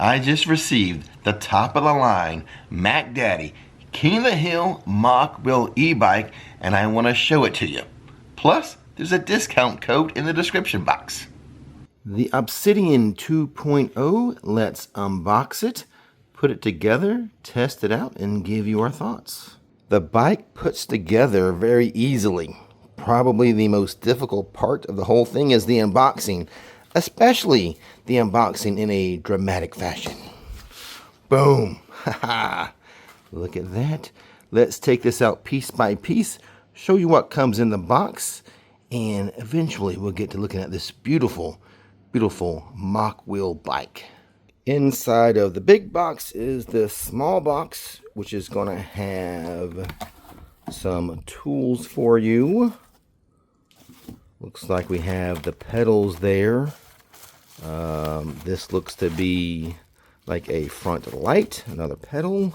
I just received the top of the line Mac Daddy King of the Hill Mokwheel eBike, and I want to show it to you. Plus, there's a discount code in the description box. The Obsidian 2.0, let's unbox it, put it together, test it out, and give you our thoughts. The bike puts together very easily. Probably the most difficult part of the whole thing is the unboxing, especially the unboxing in a dramatic fashion. Boom! Haha! Look at that. Let's take this out piece by piece, show you what comes in the box, and eventually we'll get to looking at this beautiful, beautiful Mokwheel bike. Inside of the big box is the small box, which is going to have some tools for you. Looks like we have the pedals there. This looks to be like a front light, another pedal.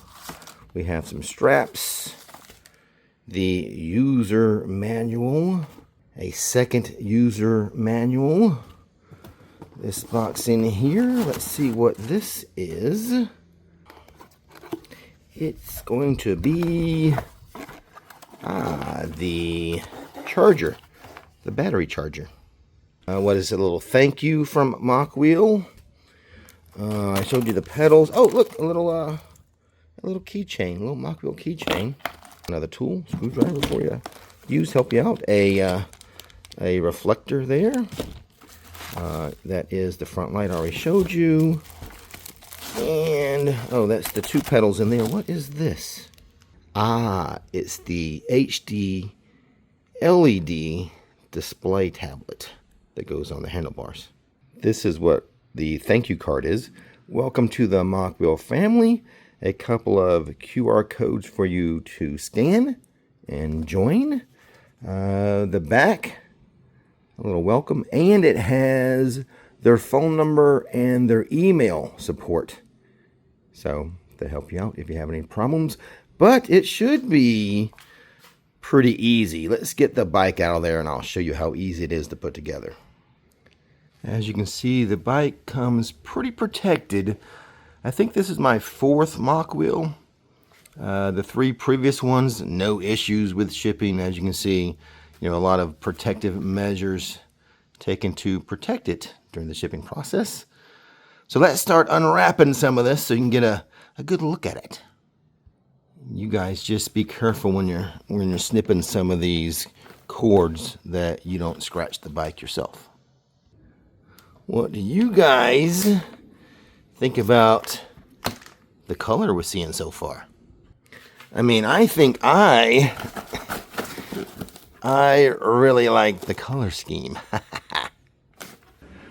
We have some straps, the user manual, a second user manual. This box in here, let's see what this is. It's going to be the charger, the battery charger. What is it? A little thank you from Mokwheel. I showed you the pedals. Oh, look, a little keychain, a little Mokwheel keychain. Another tool, screwdriver for you. Use, help you out. A reflector there. That is the front light I already showed you. And, oh, that's the two pedals in there. What is this? It's the HD LED display tablet that goes on the handlebars. This is what the thank you card is. Welcome to the Mokwheel family. A couple of QR codes for you to scan and join. The back, a little welcome, and it has their phone number and their email support. So they help you out if you have any problems. But it should be pretty easy. Let's get the bike out of there and I'll show you how easy it is to put together. As you can see, the bike comes pretty protected. I think this is my fourth Mokwheel. The three previous ones, no issues with shipping. As you can see, a lot of protective measures taken to protect it during the shipping process. So let's start unwrapping some of this so you can get a good look at it. You guys just be careful when you're snipping some of these cords that you don't scratch the bike yourself. What do you guys think about the color we're seeing so far? I mean, I think I really like the color scheme.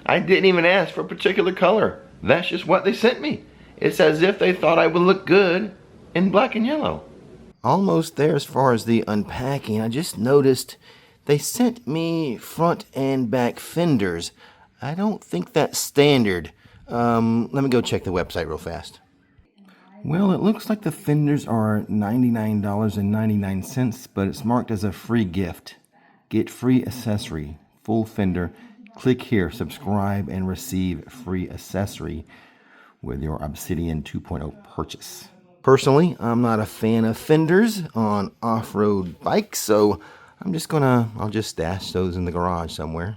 I didn't even ask for a particular color. That's just what they sent me. It's as if they thought I would look good in black and yellow. Almost there as far as the unpacking. I just noticed they sent me front and back fenders. I don't think that's standard. Let me go check the website real fast. Well, it looks like the fenders are $99.99, but it's marked as a free gift. Get free accessory, full fender. Click here, subscribe, and receive free accessory with your Obsidian 2.0 purchase. Personally, I'm not a fan of fenders on off-road bikes, so I'll just stash those in the garage somewhere.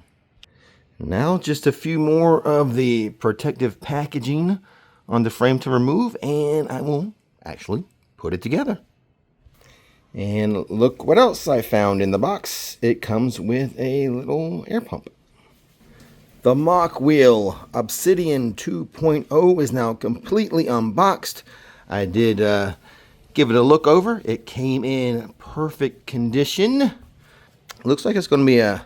Now, just a few more of the protective packaging on the frame to remove, and I will actually put it together. And look what else I found in the box. It comes with a little air pump. The Mokwheel Obsidian 2.0 is now completely unboxed. I did give it a look over. It came in perfect condition. Looks like it's going to be a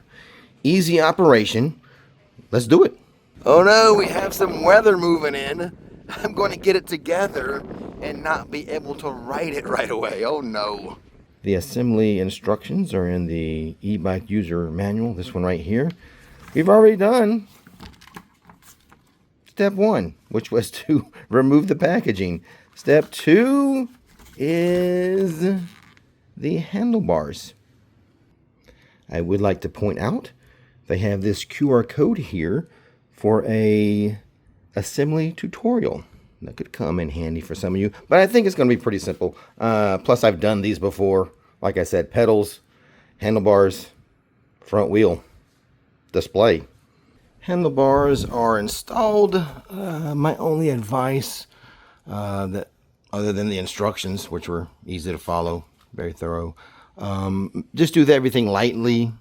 easy operation. Let's do it. Oh no, we have some weather moving in. I'm going to get it together and not be able to ride it right away. Oh no. The assembly instructions are in the eBike user manual, this one right here. We've already done step 1, which was to remove the packaging. Step 2 is the handlebars. I would like to point out they have this QR code here for a assembly tutorial. That could come in handy for some of you, but I think it's going to be pretty simple. Plus, I've done these before. Like I said, pedals, handlebars, front wheel, display. Handlebars are installed. My only advice, that other than the instructions, which were easy to follow, very thorough, just do everything lightly,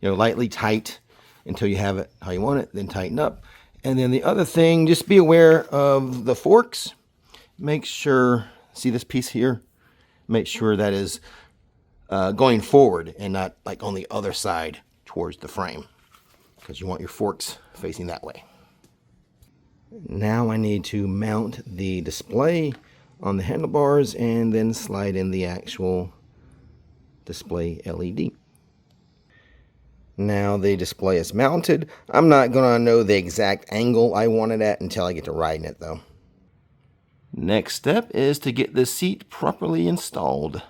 lightly tight until you have it how you want it, then tighten up. And then the other thing, just be aware of the forks. Make sure, see this piece here? Make sure that is going forward and not like on the other side towards the frame, because you want your forks facing that way. Now I need to mount the display on the handlebars and then slide in the actual display LED. Now the display is mounted. I'm not going to know the exact angle I want it at until I get to riding it though. Next step is to get the seat properly installed.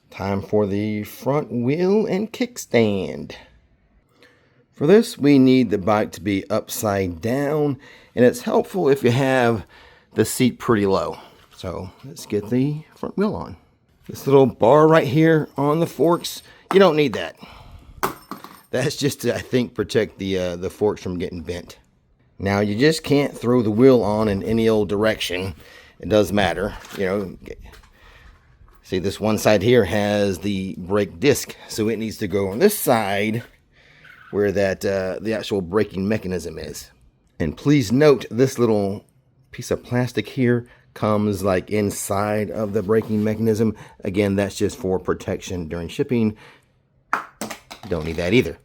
Time for the front wheel and kickstand. For this, we need the bike to be upside down, and it's helpful if you have the seat pretty low. So let's get the front wheel on. This little bar right here on the forks, you don't need that. That's just to, I think, protect the forks from getting bent. Now you just can't throw the wheel on in any old direction. It does matter, See, this one side here has the brake disc, so it needs to go on this side where that the actual braking mechanism is. And please note, this little piece of plastic here comes like inside of the braking mechanism. Again, that's just for protection during shipping. Don't need that either.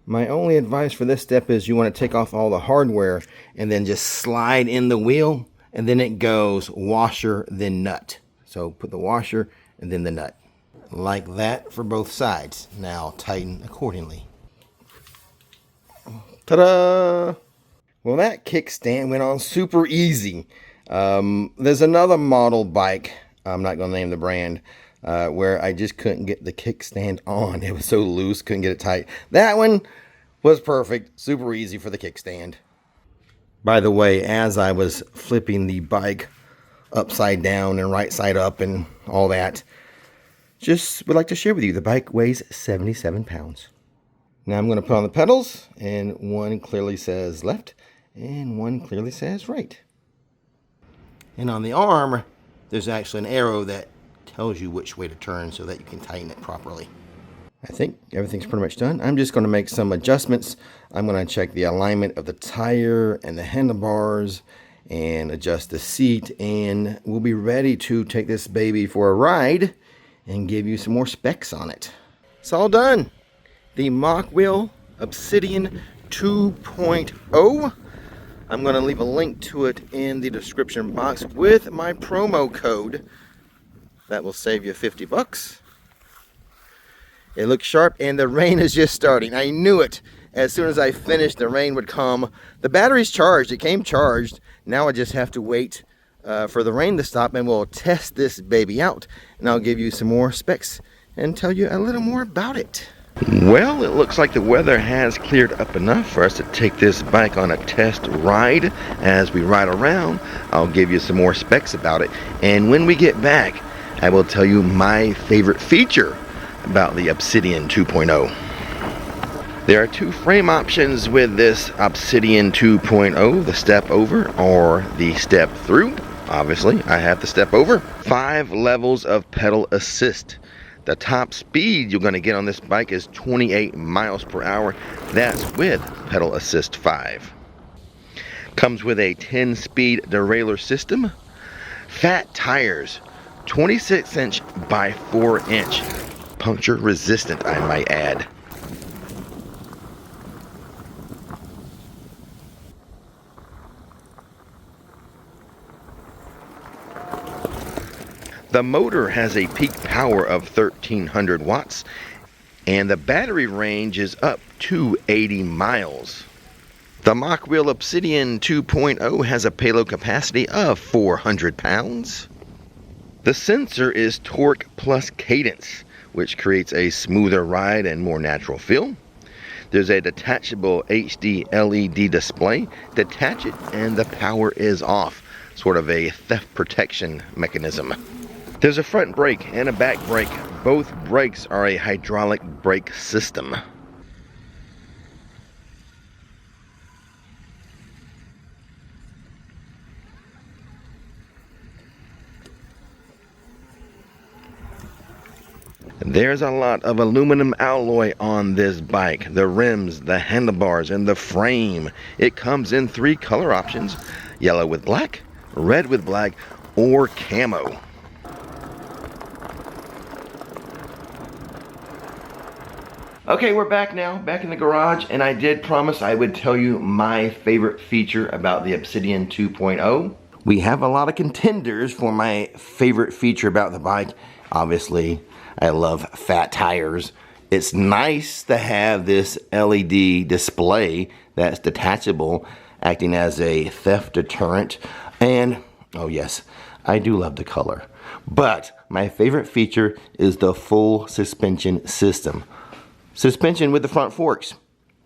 My only advice for this step is you want to take off all the hardware and then just slide in the wheel, and then it goes washer, then nut. So put the washer and then the nut. Like that for both sides. Now tighten accordingly. Ta-da! Well, that kickstand went on super easy. There's another model bike, I'm not going to name the brand, where I just couldn't get the kickstand on. It was so loose, couldn't get it tight. That one was perfect, super easy for the kickstand. By the way, as I was flipping the bike upside down and right side up and all that, just would like to share with you, the bike weighs 77 pounds. Now I'm going to put on the pedals, and one clearly says left, and one clearly says right. And on the arm, there's actually an arrow that tells you which way to turn so that you can tighten it properly. I think everything's pretty much done. I'm just going to make some adjustments. I'm going to check the alignment of the tire and the handlebars and adjust the seat, and we'll be ready to take this baby for a ride and give you some more specs on it. It's all done. The Mokwheel Obsidian 2.0. I'm going to leave a link to it in the description box with my promo code. That will save you 50 bucks. It looks sharp, and the rain is just starting. I knew it. As soon as I finished, the rain would come. The battery's charged. It came charged. Now I just have to wait for the rain to stop, and we'll test this baby out. And I'll give you some more specs and tell you a little more about it. Well, it looks like the weather has cleared up enough for us to take this bike on a test ride. As we ride around, I'll give you some more specs about it. And when we get back, I will tell you my favorite feature about the Obsidian 2.0. There are two frame options with this Obsidian 2.0, the step over or the step through. Obviously, I have the step over. 5 levels of pedal assist. The top speed you're going to get on this bike is 28 miles per hour. That's with pedal assist 5. Comes with a 10-speed derailleur system. Fat tires, 26-inch by 4-inch. Puncture resistant, I might add. The motor has a peak power of 1300 watts, and the battery range is up to 80 miles. The Mokwheel Obsidian 2.0 has a payload capacity of 400 pounds. The sensor is torque plus cadence, which creates a smoother ride and more natural feel. There's a detachable HD LED display. Detach it and the power is off. Sort of a theft protection mechanism. There's a front brake and a back brake. Both brakes are a hydraulic brake system. There's a lot of aluminum alloy on this bike. The rims, the handlebars, and the frame. It comes in 3 color options: yellow with black, red with black, or camo. Okay, we're back now, back in the garage, and I did promise I would tell you my favorite feature about the Obsidian 2.0. We have a lot of contenders for my favorite feature about the bike. Obviously, I love fat tires. It's nice to have this LED display that's detachable, acting as a theft deterrent. And, oh yes, I do love the color. But my favorite feature is the full suspension system. Suspension with the front forks.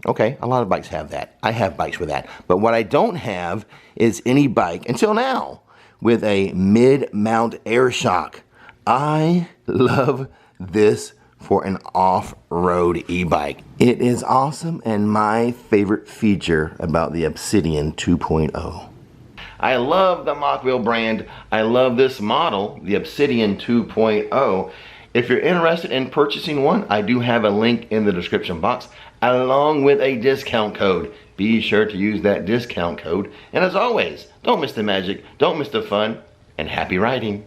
Okay, a lot of bikes have that. I have bikes with that. But what I don't have is any bike, until now, with a mid-mount air shock. I love this for an off-road e-bike. It is awesome and my favorite feature about the Obsidian 2.0. I love the Mokwheel brand. I love this model, the Obsidian 2.0. If you're interested in purchasing one, I do have a link in the description box along with a discount code. Be sure to use that discount code. And as always, don't miss the magic, don't miss the fun, and happy riding.